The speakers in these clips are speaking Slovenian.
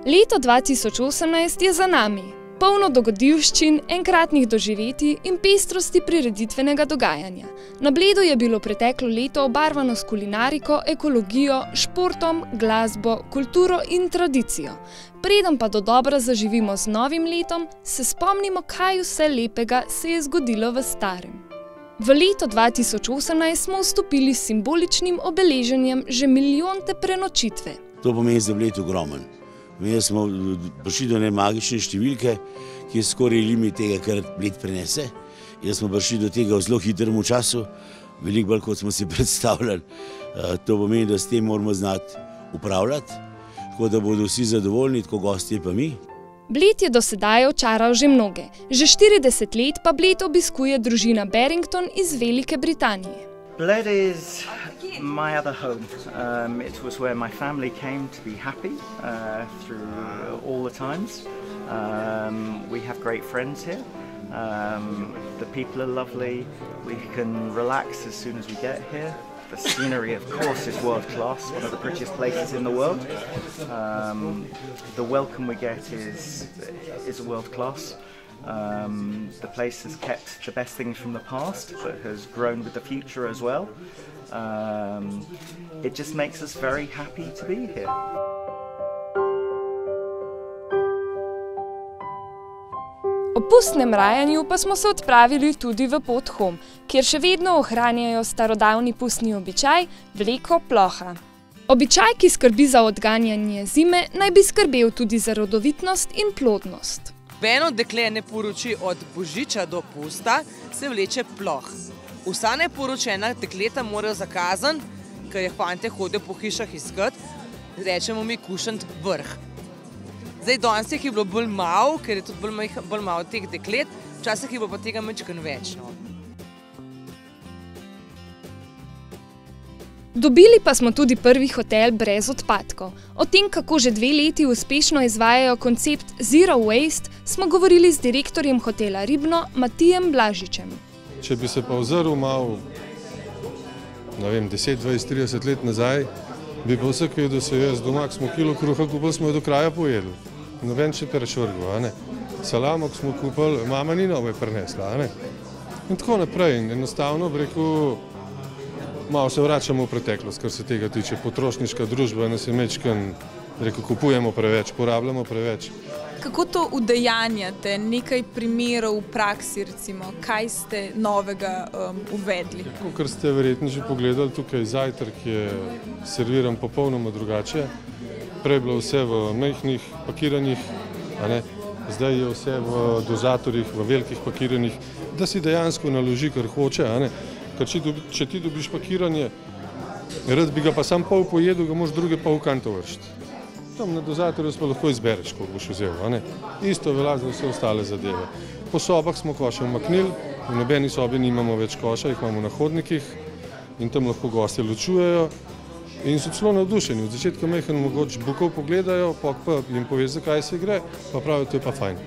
Leto 2018 je za nami, polno dogodivščin, enkratnih doživetij in pestrosti prireditvenega dogajanja. Na Bledu je bilo preteklo leto obarvano s kulinariko, ekologijo, športom, glasbo, kulturo in tradicijo. Preden pa dodobra zaživimo z novim letom, se spomnimo, kaj vse lepega se je zgodilo v starem. V leto 2018 smo vstopili s simboličnim obeleženjem že milijonte prenočitve. To pomeni za Bled ogromen. Mi smo prišli do ene magične številke, ki je skoraj limit tega, kar Bled prenese. Jaz smo prišli do tega v zelo hitrem času, veliko bolj, kot smo si predstavljali. To pomeni, da s tem moramo znati upravljati, tako da bodo vsi zadovoljni, tako gostje pa mi. Bled je do sedaj očaral že mnoge. Že 40 let pa Bled obiskuje družina Barrington iz Velike Britanije. Bled is my other home. It was where my family came to be happy through all the times. We have great friends here. The people are lovely. We can relax as soon as we get here. The scenery, of course, is world class, one of the prettiest places in the world. The welcome we get is world class. The place has kept the best things from the past, but has grown with the future as well. It just makes us very happy to be here. Ob pustnem rajanju pa smo se odpravili tudi v Podhom, kjer še vedno ohranjajo starodavni pustni običaj vleko ploha. Običaj, ki skrbi za odganjanje zime, naj bi skrbel tudi za rodovitnost in plodnost. Nobeno dekle ne poroči od božiča do pusta, se vleče ploh. Vsa neporočena dekleta morajo zakazan, ker je fante hodijo po hišah iskat, rečemo mi kušant vrh. Zdaj, danes je bilo bolj malo, ker je tudi bolj malo teh deklet, včasih je bilo pa tega majčkeno več. Dobili pa smo tudi prvi hotel brez odpadkov. O tem, kako že 2 leti uspešno izvajajo koncept Zero Waste, smo govorili z direktorjem hotela Ribno, Matijem Blažičem. Če bi se pa ozrl malo, ne vem, 10, 20, 30 let nazaj, bi pa vsak vedel, se jaz doma, ko smo kilo kruha kupili, smo jo do kraja pojedli. Noben še prešvrgel, a ne. Salamo, ko smo kupili, mama ni nove prinesla, a ne. In tako naprej. In enostavno, bi rekel, malo se vračamo v preteklost, kar se tega tiče. Potrošniška družba nas je mečken, rekel, kupujemo preveč, porabljamo preveč. Kako to udejanjate? Nekaj primerov v praksi, recimo, kaj ste novega uvedli? Kar ste verjetno že pogledali, tukaj zajtrk je serviran popolnoma drugače. Prej je bilo vse v majhnih pakiranih, a ne? Zdaj je vse v dozatorjih, v velikih pakiranih, da si dejansko naloži, kar hoče, a ne? Ker če ti dobiš pakiranje, rad bi ga pa sam pol pojedel, ga moš druge pol kanto vršiti. Tam na dozatorju pa lahko izbereš, koliko boš vzel, a ne? Isto velja za vse ostale zadeve. Po sobah smo koše umaknili, v nobeni sobi nimamo več koša, jih imamo na hodnikih in tam lahko gostje ločujejo in so celo navdušeni. Od začetka majhen mogoče bukov pogledajo, pa jim poveš, zakaj se gre, pa pravijo, to je pa fajn.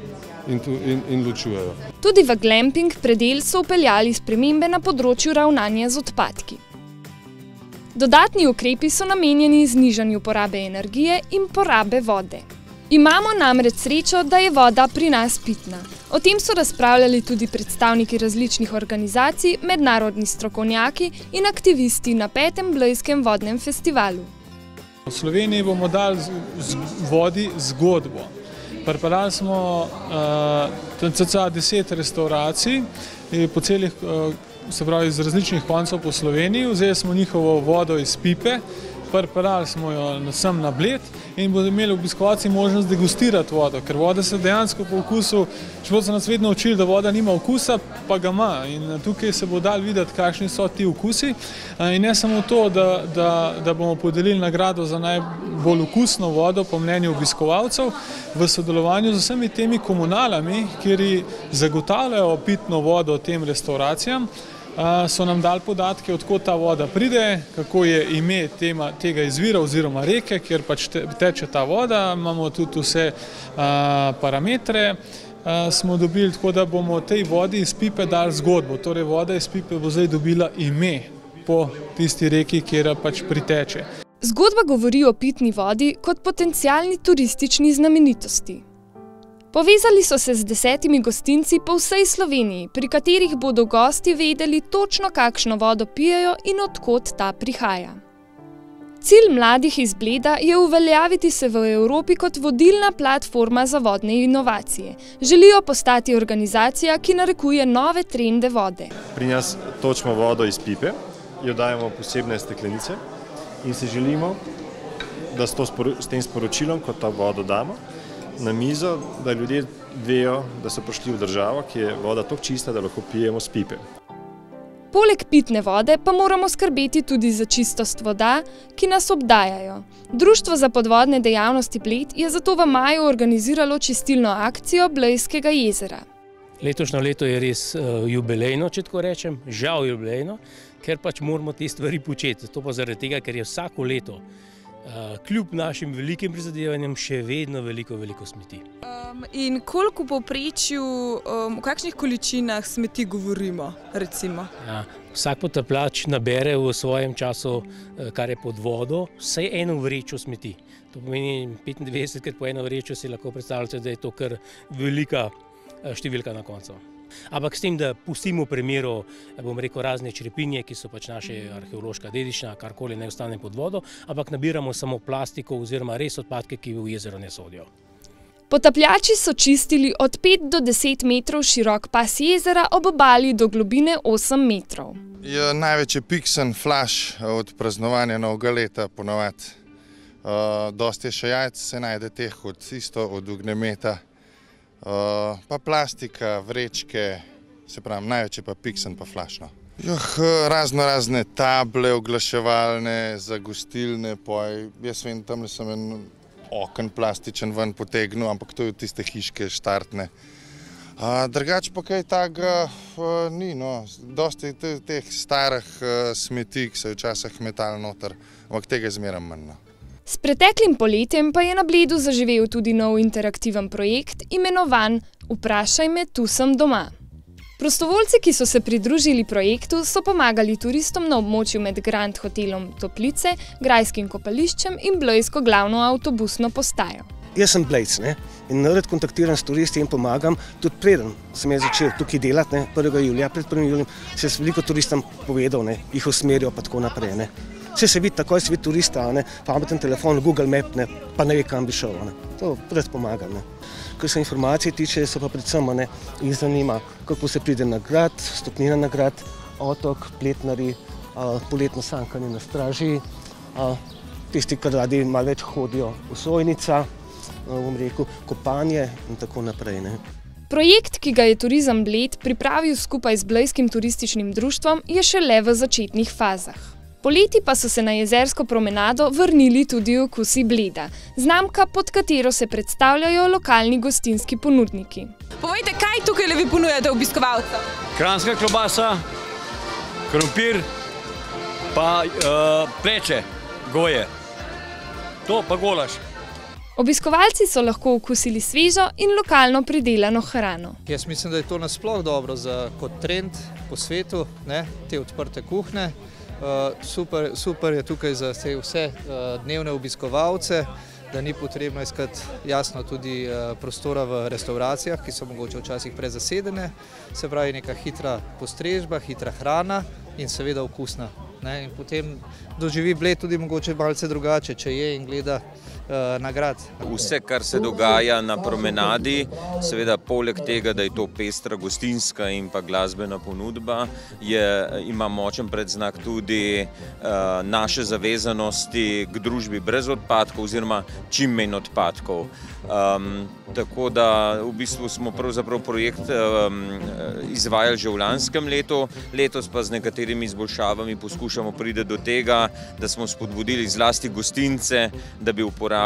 In ločujejo. Tudi v glamping predel so vpeljali spremembe na področju ravnanja z odpadki. Dodatni ukrepi so namenjeni znižanju porabe energije in porabe vode. Imamo namreč srečo, da je voda pri nas pitna. O tem so razpravljali tudi predstavniki različnih organizacij, mednarodni strokovnjaki in aktivisti na 5. Blejskem vodnem festivalu. V Sloveniji bomo dali vodi zgodbo. Pripeljali smo cca 10 restauracij po celih, se pravi iz različnih koncev po Sloveniji, vzeli smo njihovo vodo iz pipe, pripeljali smo jo sem na Bled in bodo imeli obiskovalci možnost degustirati vodo, ker voda se dejansko po okusu, čeprav so nas vedno učili, da voda nima okusa, pa ga ima in tukaj se bo dal videti, kakšni so ti okusi in ne samo to, da bomo podelili nagrado za najbolj okusno vodo po mnenju obiskovalcev v sodelovanju z vsemi temi komunalami, kjer zagotavljajo pitno vodo tem restauracijam. So nam dali podatke, odkot ta voda pride, kako je ime tega izvira oziroma reke, kjer pač teče ta voda, imamo tudi vse parametre, smo dobili, tako da bomo tej vodi iz pipe dali zgodbo. Torej voda iz pipe bo zdaj dobila ime po tisti reki, kjer pač priteče. Z Zgodba govori o pitni vodi kot potencialni turistični znamenitosti. Povezali so se z 10 gostinci po vsej Sloveniji, pri katerih bodo gosti vedeli točno, kakšno vodo pijejo in od kod ta prihaja. Cilj mladih iz Bleda je uveljaviti se v Evropi kot vodilna platforma za vodne inovacije. Želijo postati organizacija, ki narekuje nove trende vode. Pri nas točimo vodo iz pipe, jo dajemo v posebne steklenice in se želimo, da s tem sporočilom, ko to vodo damo na mizo, da ljudje vejo, da so prišli v državo, ki je voda toliko čista, da lahko pijemo s pipe. Poleg pitne vode pa moramo skrbeti tudi za čistost voda, ki nas obdajajo. Društvo za podvodne dejavnosti Bled je zato v maju organiziralo čistilno akcijo Blejskega jezera. Letošnje leto je res jubilejno, če tako rečem, žal jubilejno, ker pač moramo te stvari početi. To pa zaradi tega, ker je vsako leto kljub našim velikim prizadevanjem še vedno veliko smeti. In koliko v povprečju, o kakšnih količinah smeti govorimo, recimo? Ja, vsak potapljač nabere v svojem času, kar je pod vodo, vsaj eno vrečo smeti. To pomeni 95krat po eno vrečo, si lahko predstavljate, da je to kar velika številka na koncu. Ampak s tem, da pustimo v primeru, bom rekel, razne črepinje, ki so pač naše arheološka dediščina, karkoli ne ostane pod vodo, ampak nabiramo samo plastiko oziroma res odpadke, ki v jezero ne sodijo. Potapljači so čistili od 5 do 10 metrov širok pas jezera ob obali do globine 8 metrov. Največ je piksen flash od praznovanja novega leta ponovadi. Dosti je še jajc, se najde teh isto od ognjemeta. Pa plastika, vrečke, se pravi, največ je pa piksen pa flašno. Razne table oglaševalne, za gostilne, jaz vem, tam sem en oken plastičen ven potegnil, ampak to je tiste hiške štartne. Drugače pa kaj takega ni, no, dosti teh starih smeti, ki so včasih metali noter, ampak tega zmeraj manj. S preteklim poletjem pa je na Bledu zaživel tudi nov interaktiven projekt, imenovan Vprašaj me, tu sem doma. Prostovoljci, ki so se pridružili projektu, so pomagali turistom na območju med Grand Hotelom Toplice, Grajskim kopališčem in Blejsko glavno avtobusno postajo. Jaz sem Blejc, in rad kontaktiram s turisti in pomagam, tudi preden sem začel tukaj delati, 1. julija, pred 1. julijem, se je veliko turistom povedal, jih usmerijo pa tako naprej. Vse se vidi takoj, se vidi turista, pameten telefon, Google Map, pa ne ve, kam bi šel. To res pomagam. Kar se informacije tiče, so pa predvsem jih zanima, kako se pride na grad, stopnina na grad, otok, pletnari, poletno sankanje na straži, tisti, ki radi malo več hodijo v Sojnica, bom rekel, kopanje in tako naprej. Projekt, ki ga je Turizem Bled pripravil skupaj z Blejskim turističnim društvom, je šele v začetnih fazah. Poleti pa so se na jezersko promenado vrnili tudi Okusi Bleda, znamka, pod katero se predstavljajo lokalni gostinski ponudniki. Povejte, kaj tukaj vi ponujate obiskovalcem? Kranjska klobasa, krompir, pa pleče, goje. To pa golaž. Obiskovalci so lahko okusili svežo in lokalno pridelano hrano. Jaz mislim, da je to nasploh dobro kot trend po svetu, te odprte kuhne. Super je tukaj za vse dnevne obiskovalce, da ni potrebno iskati jasno tudi prostora v restauracijah, ki so mogoče včasih prezasedene. Se pravi, neka hitra postrežba, hitra hrana in seveda okusna. In potem doživi Bled tudi mogoče malce drugače, če je in gleda na grad. Vse, kar se dogaja na promenadi, seveda poleg tega, da je to pestra gostinska in pa glasbena ponudba, ima močen predznak tudi naše zavezanosti k družbi brez odpadkov oziroma čim manj odpadkov. Tako da v bistvu smo pravzaprav projekt izvajali že v lanskem letu, letos pa z nekaterimi izboljšavami poskušamo priti do tega, da smo spodbudili zlasti gostince, da bi uporabljali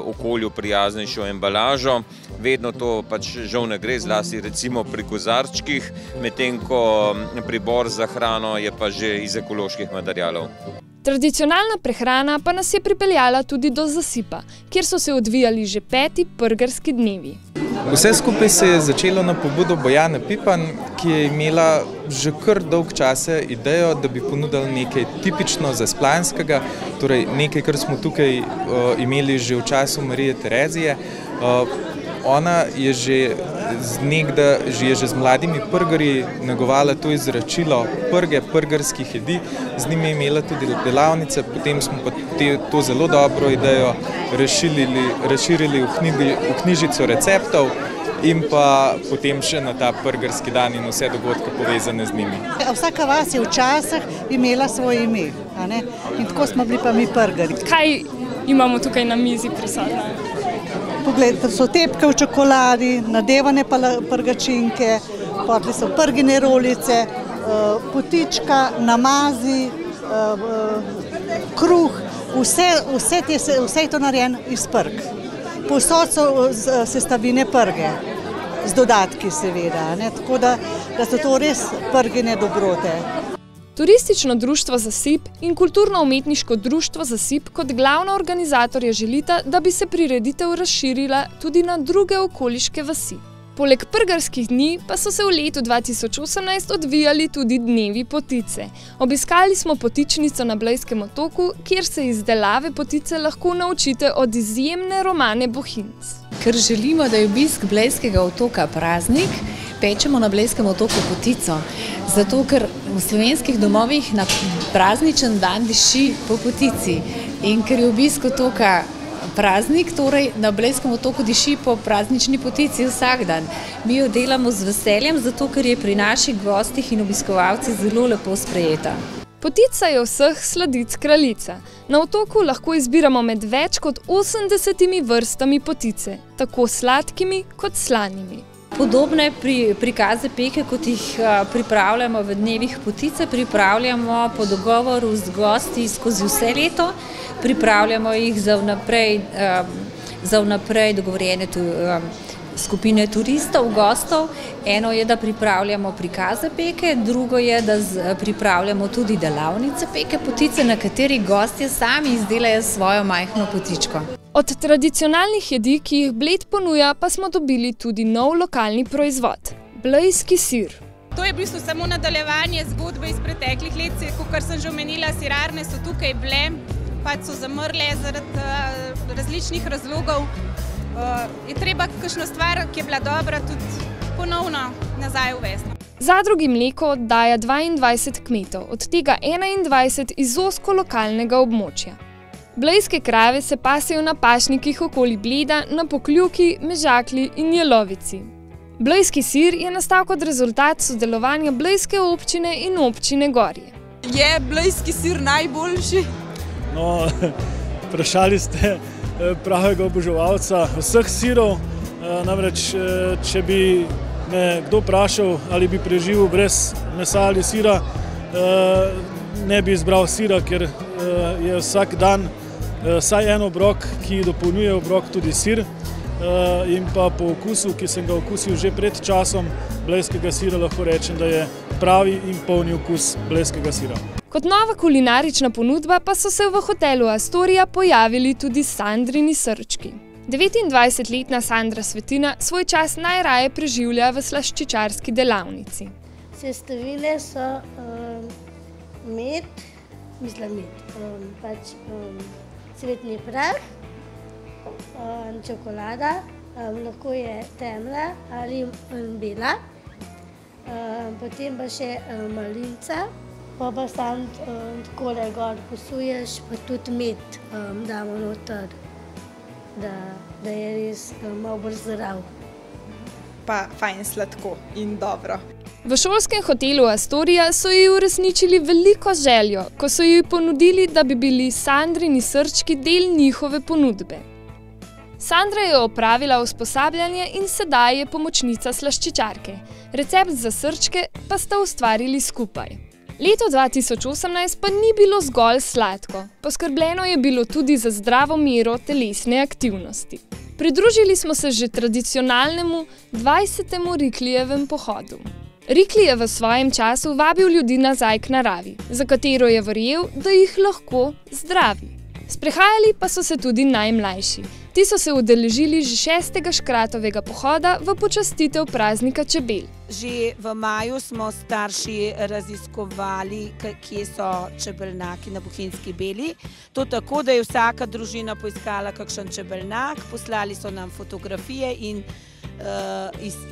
okolju prijaznejšo embalažo. Vedno to pač žal ne gre, zlasti recimo pri kozarčkih, medtem ko pribor za hrano je pa že iz ekoloških materialov. Tradicionalna prehrana pa nas je pripeljala tudi do zasipa, kjer so se odvijali že 5. prgerski dnevi. Vse skupaj se je začelo na pobudo Bojane Pipan, ki je imela že kar dolg časa idejo, da bi ponudili nekaj tipično zaspljanskega, torej nekaj, kar smo tukaj imeli že v času Marije Terezije. Ona je že z mladimi prgerji negovala to izračilo prgerskih jedi, z njimi je imela tudi delavnice, potem smo pa to zelo dobro idejo razširili v knjižico receptov in pa potem še na ta prgerski dan in vse dogodke povezane z njimi. Vsaka vas je včasih imela svoje ime, in tako smo bili pa mi prgerji. Kaj imamo tukaj na mizi prisotno? Poglejte, so tepke v čokoladi, nadevane prgačinke, potli so prgine rolice, potička, namazi, kruh, vse je to narejeno iz prg. Povsod so sestavine prge, z dodatki seveda, tako da so to res prgine dobrote. Turistično društvo Zasip in kulturno-umetniško društvo Zasip kot glavna organizatorja želita, da bi se prireditev razširila tudi na druge okoliške vasi. Poleg prgerskih dni pa so se v letu 2018 odvijali tudi dnevi potice. Obiskali smo potičnico na Blejskem otoku, kjer se izdelave potice lahko naučite od izjemne Romane Bohinc. Ker želimo, da je obisk Blejskega otoka praznik, pečemo na Blejskem otoku potico. Zato, ker v slovenskih domovih na prazničen dan diši po potici. In ker je obisk otoka praznik, torej na Blejskem otoku diši po praznični potici vsak dan. Mi jo delamo z veseljem, zato ker je pri naših gostih in obiskovalcih zelo lepo sprejeta. Potica je vseh sladic kraljica. Na otoku lahko izbiramo med več kot 80 vrstami potice, tako sladkimi kot slanimi. Podobne prikaze peke, kot jih pripravljamo v dnevih potice, pripravljamo po dogovoru z gosti skozi vse leto, pripravljamo jih za vnaprej dogovorjene skupine turistov, gostov. Eno je, da pripravljamo prikaze peke, drugo je, da pripravljamo tudi delavnice peke potice, na kateri gostje sami izdelajo svojo majhno potičko. Od tradicionalnih jedi, ki jih Bled ponuja, pa smo dobili tudi nov lokalni proizvod – blejski sir. To je v bistvu samo nadaljevanje zgodbe iz preteklih let, kot sem že omenila, sirarne so tukaj bile, pač so zamrle zaradi različnih razlogov. Je treba kakšno stvar, ki je bila dobra, tudi ponovno nazaj uvesti. Zadrugi mleko oddaja 22 kmetov, od tega 21 iz ozko lokalnega območja. Blejske krave se pasejo na pašnikih okoli Bleda, na Pokljuki, Mežakli in Jelovici. Blejski sir je nastal kot rezultat sodelovanja Blejske občine in občine Gorje. Je blejski sir najboljši? No, vprašali ste pravega oboževalca vseh sirov. Namreč, če bi me kdo vprašal, ali bi preživel brez mesa ali sira, ne bi izbral sira, ker je vsak dan vsaj en obrok, ki dopolnjuje obrok tudi sir. In pa po okusu, ki sem ga okusil že pred časom blejskega sira, lahko rečem, da je pravi in polni okus blejskega sira. Kot nova kulinarična ponudba pa so se v hotelu Astoria pojavili tudi Sandrini srčki. 29-letna Sandra Svetina svoj čas najraje preživlja v slaščičarski delavnici. Sestavine so cvetni prah, čokolada, lahko je temna ali bela, potem pa še malinca, pa sam takole gor posuješ, pa tudi med damo noter, da je res malo bolj zdrav. Pa fajn sladko in dobro. V šolskem hotelu Astoria so ji uresničili veliko željo, ko so ji ponudili, da bi bili Sandrini srčki del njihove ponudbe. Sandra je opravila usposabljanje in sedaj je pomočnica slaščičarke. Recept za srčke pa sta ustvarili skupaj. Leto 2018 pa ni bilo zgolj sladko. Poskrbljeno je bilo tudi za zdravo mero telesne aktivnosti. Pridružili smo se že tradicionalnemu 20. Riklijevem pohodu. Rikli je v svojem času vabil ljudi nazaj k naravi, za katero je verjel, da jih lahko zdravi. Sprehajali pa so se tudi najmlajši. Ti so se udeležili že 6. škratovega pohoda v počastitev praznika čebel. Že v maju smo starši raziskovali, kje so čebelnjaki na Bohinjski Beli. To tako, da je vsaka družina poiskala kakšen čebelnjak, poslali so nam fotografije in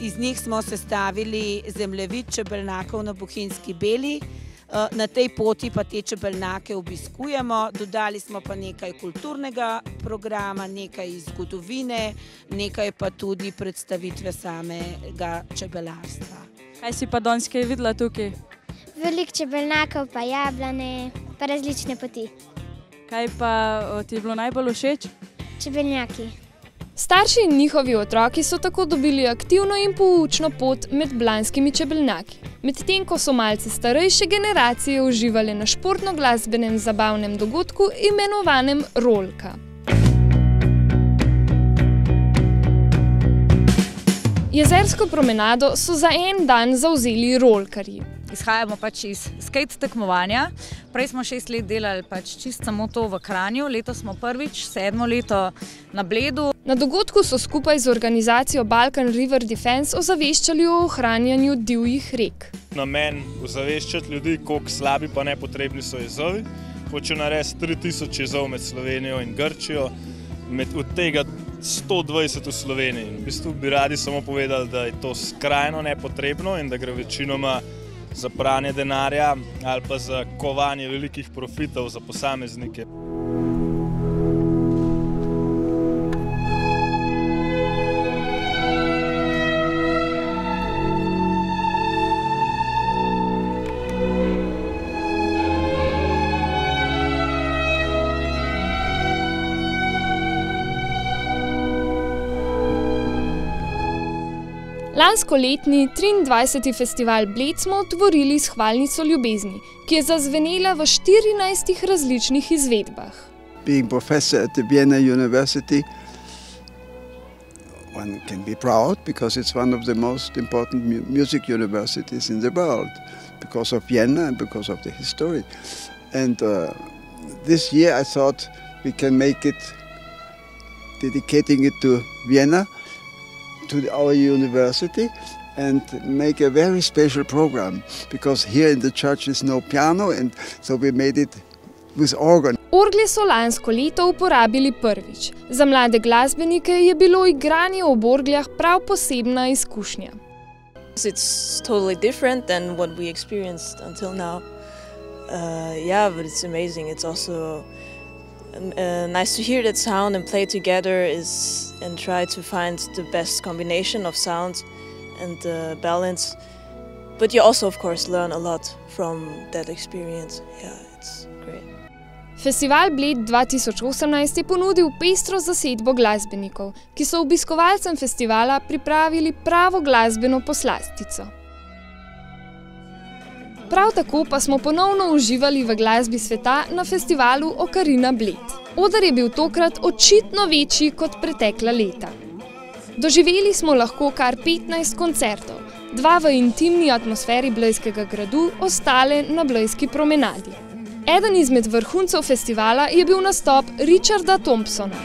iz njih smo sestavili zemljevid čebelnjakov na Bohinjski Beli. Na tej poti pa te čebelnjake obiskujemo, dodali smo pa nekaj kulturnega programa, nekaj iz zgodovine, nekaj pa tudi predstavitve samega čebelarstva. Kaj si pa danes kaj videla tukaj? Veliko čebelnjakov, pa jablane, pa različne poti. Kaj pa ti je bilo najbolj všeč? Čebelnjaki. Starši in njihovi otroki so tako dobili aktivno in poučno pot med blanskimi čebelnjaki, medtem ko so malce starejše generacije uživale na športno-glasbenem zabavnem dogodku imenovanem rolka. Jezersko promenado so za en dan zavzeli rolkarji. Izhajamo pač iz skate tekmovanja. Prej smo 6 let delali pač čisto samo to v Kranju, letos smo prvič, 7. leto na Bledu. Na dogodku so skupaj z organizacijo Balkan River Defense ozaveščali o ohranjanju divjih rek. Namen ozaveščati ljudi, koliko slabi pa nepotrebni so jezovi. Hočejo narediti 3000 jezov med Slovenijo in Grčijo, od tega 120 v Sloveniji. V bistvu bi radi samo povedali, da je to skrajno nepotrebno in da gre večinoma za pranje denarja ali pa za kovanje velikih profitov za posameznike. Lanskoletni 23. festival Bled smo otvorili s hvalnico ljubezni, ki je zazvenela v 14 različnih izvedbah. Being professor at the Vienna University, one can be proud because it's one of the most important music universities in the world because of Vienna and because of the history. And this year I thought we can make it, dedicating it to Vienna, to our university, and make a very special program because here in the church is no piano, and so we made it with organ. Orgle so lansko leto uporabili prvič. Za mlade glasbenike je bilo igranje ob orgljah prav posebna izkušnja. It's totally different than what we experienced until now. Yeah, but it's amazing. It's also nice to hear that sound and play together and try to find the best combination of sound and balance. But you also, of course, learn a lot from that experience. Yeah, it's great. Festival Bled 2018 je ponudil pestro zasedbo glasbenikov, ki so obiskovalcem festivala pripravili pravo glasbeno poslastico. Prav tako pa smo ponovno uživali v glasbi sveta na festivalu Okarina Bled. Oder je bil tokrat očitno večji kot pretekla leta. Doživeli smo lahko kar 15 koncertov, 2 v intimni atmosferi Blejskega gradu, ostale na Blejski promenadi. Eden izmed vrhuncev festivala je bil nastop Richarda Thompsona.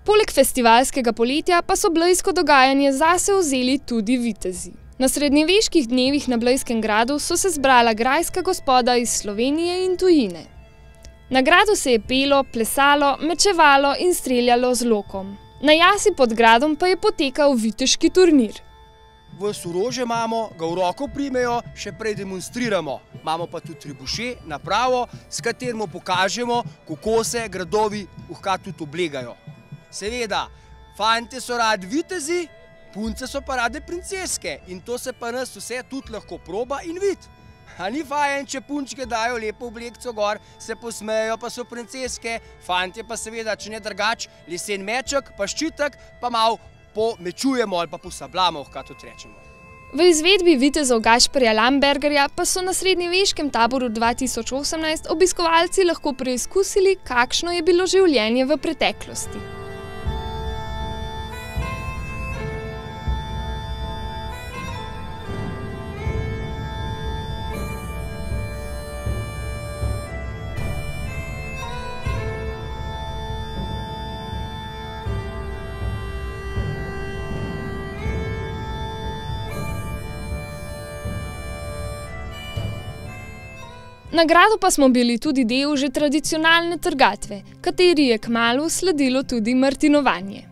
Poleg festivalskega poletja pa so blejsko dogajanje zase vzeli tudi vitezi. Na srednjeveških dnevih na Blejskem gradu so se zbrala grajska gospoda iz Slovenije in tujine. Na gradu se je pelo, plesalo, mečevalo in streljalo z lokom. Na jasi pod gradom pa je potekal viteški turnir. Ves orožje imamo, ga v roko primejo, še prej demonstriramo. Imamo pa tudi trebuše, napravo, s katerim pokažemo, kako se gradovi tudi oblegajo. Seveda, fantje so radi vitezi, punce so pa rade princeske in to se pa nas vse tudi lahko proba in vidi. A ni fajn, če punčke dajo lepo oblekco gor, se posmejo, pa so princeske, fantje pa seveda, če ne drugač, lesen meček, pa ščitek, pa malo pomečujemo ali pa posabljamo, kaj tudi rečemo. V izvedbi vitezov Gašperja Lambergerja pa so na srednjeveškem taboru 2018 obiskovalci lahko preizkusili, kakšno je bilo življenje v preteklosti. Na gradu pa smo bili tudi del že tradicionalne trgatve, kateri je kmalu sledilo tudi martinovanje.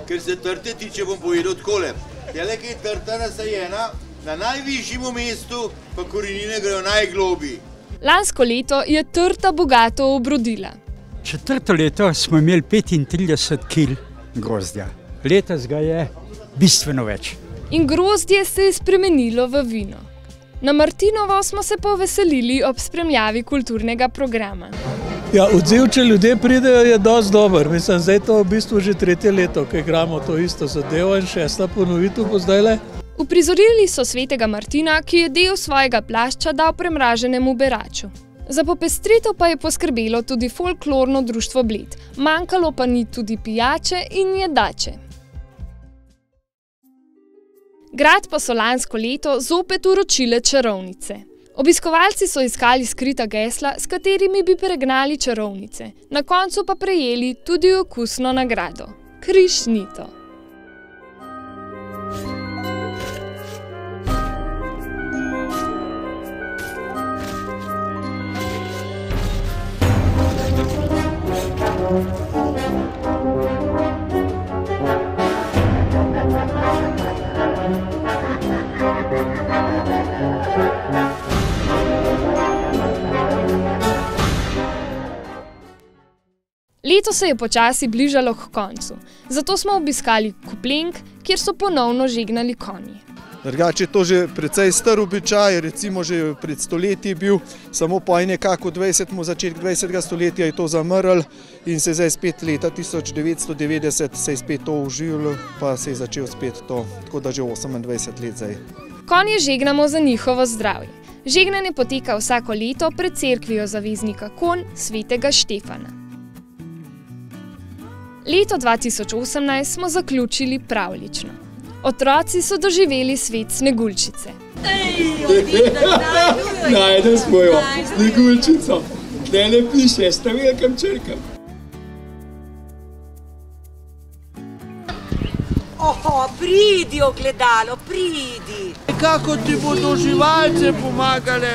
Ker se trte tiče, bom povedal takole. Tele, ki je trta nasajena na najvišjem mestu, pa korenine grejo najglobji. Lansko leto je trta bogato obrodila. Četrto leto smo imeli 35 kil grozdja. Letos ga je bistveno več. In grozdje se je spremenilo v vino. Na Martinovo smo se poveselili ob spremljavi kulturnega programa. Ja, odziv, če ljudje pridejo, je dosti dober. Mislim, zdaj to v bistvu že tretje leto, ko igramo to isto zadevo in šesta ponovitev bo zdajle. Uprizorili so svetega Martina, ki je del svojega plašča dal premraženemu beraču. Za popestritev pa je poskrbelo tudi folklorno društvo Bled. Manjkalo pa ni tudi pijače in jedače. Grad pa so lansko leto zopet uročile čarovnice. Obiskovalci so iskali skrita gesla, s katerimi bi pregnali čarovnice. Na koncu pa prejeli tudi okusno nagrado – krišnito. Leto se je počasi bližalo k koncu, zato smo obiskali Kuplenk, kjer so ponovno žegnali konji. Drugače je to že precej star običaj, recimo že pred stoletji bil, samo po nekako začetek 20. stoletja je to zamrl in se zdaj spet leta 1990 se je spet to oživilo, pa se je začel spet to, tako da že 28 let zdaj. Konje žegnamo za njihovo zdravje. Žegnanje poteka vsako leto pred cerkvijo zaveznika konj svetega Štefana. Leto 2018 smo zaključili pravljično. Otroci so doživeli svet Sneguljčice. Najdem smo jo, Sneguljčico. Tele piše, sta velikem črkam. Oho, pridi ogledalo, pridi. Kako ti bodo živalce pomagale?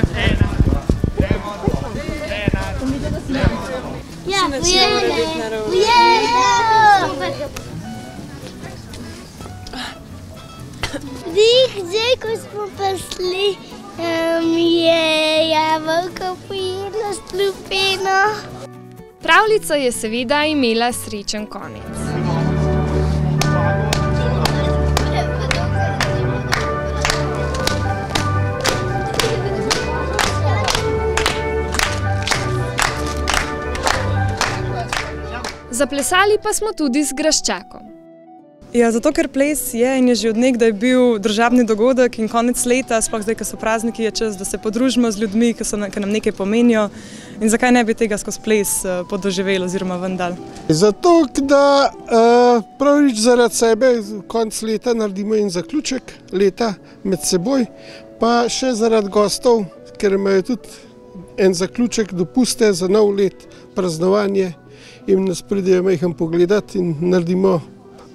Ja, ujele. Zdaj, ko smo prišli, je jabolko pojedlo s lupino. Pravljica je seveda imela srečen konec. Zaplesali pa smo tudi z Graščakom. Ja, zato ker ples je in je že od nekdaj bil družabni dogodek in konec leta, sploh zdaj, ko so prazniki, je čas, da se podružimo z ljudmi, ki nam nekaj pomenijo. In zakaj ne bi tega skozi ples podoživeli oziroma vendal? Zato, da pravič zaradi sebe konec leta naredimo en zaključek leta med seboj, pa še zaradi gostov, ker imajo tudi en zaključek dopuste za nov let, praznovanje in nas pridejo majhen pogledati in naredimo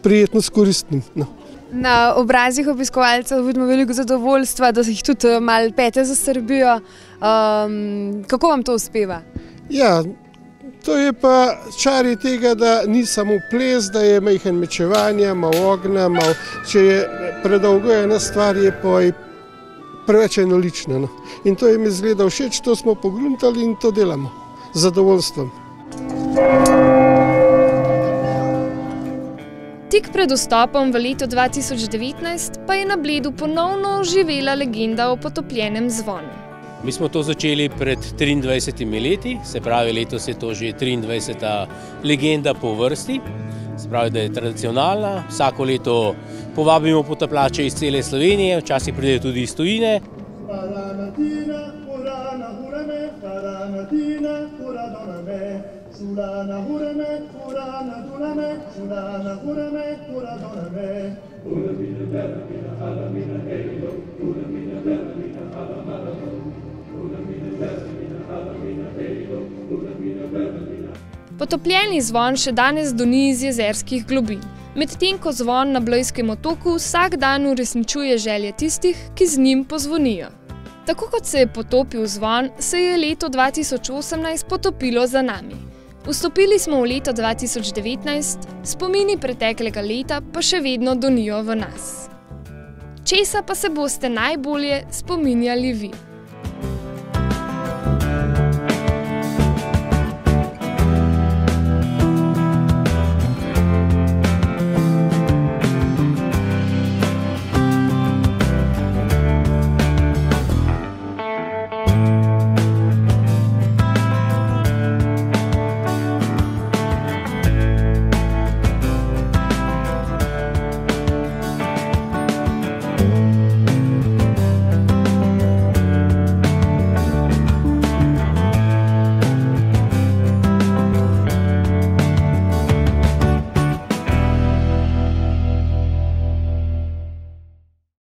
prijetno s koristnim. No. Na obrazih obiskovalcev vidimo veliko zadovoljstva, da jih tudi malo pete zasrbijo. Kako vam to uspeva? Ja, to je pa čari tega, da ni samo ples, da je majhen mečevanje, malo ognja, malo, če je predolgo ena stvar, je pa preveč enolična. No. In to je mi zgleda všeč, to smo pogruntali in to delamo z zadovoljstvom. Tik pred vstopom v leto 2019 pa je na Bledu ponovno oživela legenda o potopljenem zvonu. Mi smo to začeli pred 23 leti, se pravi letos je to že 23. legenda po vrsti. Se pravi, da je tradicionalna, vsako leto povabimo potapljače iz cele Slovenije, včasih pridejo tudi iz tujine. Potopljeni zvon še danes doni iz jezerskih globin, medtem ko zvon na Blejskem otoku vsak dan uresničuje želje tistih, ki z njim pozvonijo. Tako kot se je potopil zvon, se je leto 2018 potopilo za nami. Vstopili smo v leto 2019, spomini preteklega leta pa še vedno donijo v nas. Česa pa se boste najbolje spominjali vi?